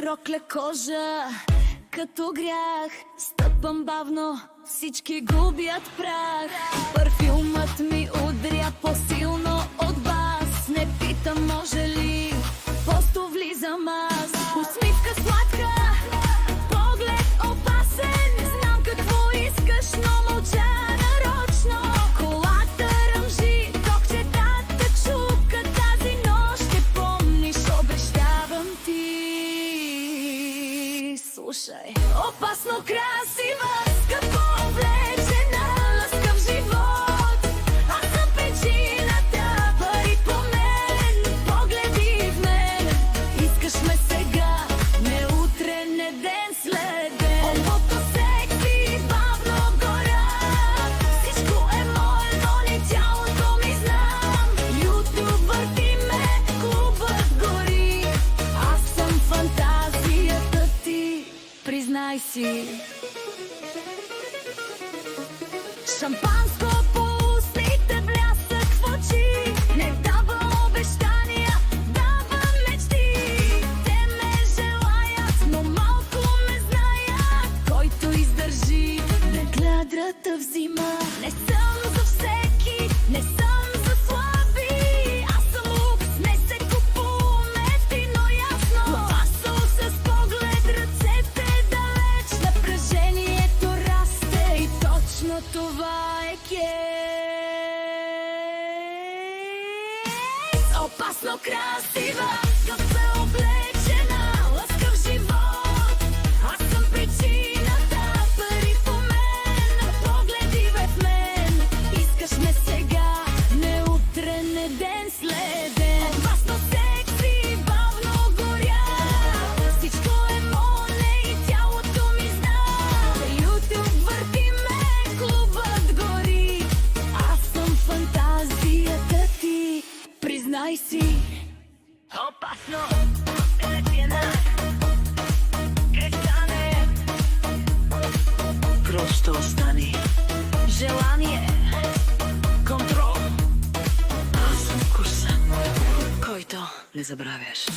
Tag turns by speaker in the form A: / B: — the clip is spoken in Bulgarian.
A: рокля кожа, като грях. Стъпам бавно, всички губят прах. Парфюмът ми удря по-силно от бас. Не питам може ли, просто влизам аз. Усмивка сладка, поглед опасен. Знам какво искаш, но мълча нарочно. Колата ръмжи, токчетата чука. Тази нощ ще помниш, обещавам ти. Слушай, опасно красива, скъпо облечена, лъскав живот. Аз съм причината, пари по мен, погледи в мен. Искаш ме сега, не утре, не ден след ден. Обото секси, бавно гора. Всичко е мое, но не тялото ми знам. YouTube върти ме, клубът гори. Аз съм фантазията ти, признай си. Шампанско по устните, блясък в очи. Не давам обещания, давам мечти. Те ме желаят, но малко ме знаят. Който издържи, нагледата взима. Не съм за всеки, не съм за слаби. Аз съм лукс, не се купувам ефтино, ясно. Лапасо с поглед, ръцете далеч. Напрежението расте и точно това е кейс. Опасно красива, кафе облечена, лъскав живот. Аз съм причината, пари по мен, погледи в мен. Искаш ме сега, не утре, не ден след ден. Опасно секси, бавно горя. Всичко е мое и тялото ми знае. YouTube върти ме, клубът гори. Аз съм фантазията ти, признай си. Опасно облечена, крещане. Просто остани. Желание, контрол. Аз съм вкуса, който не забравяш.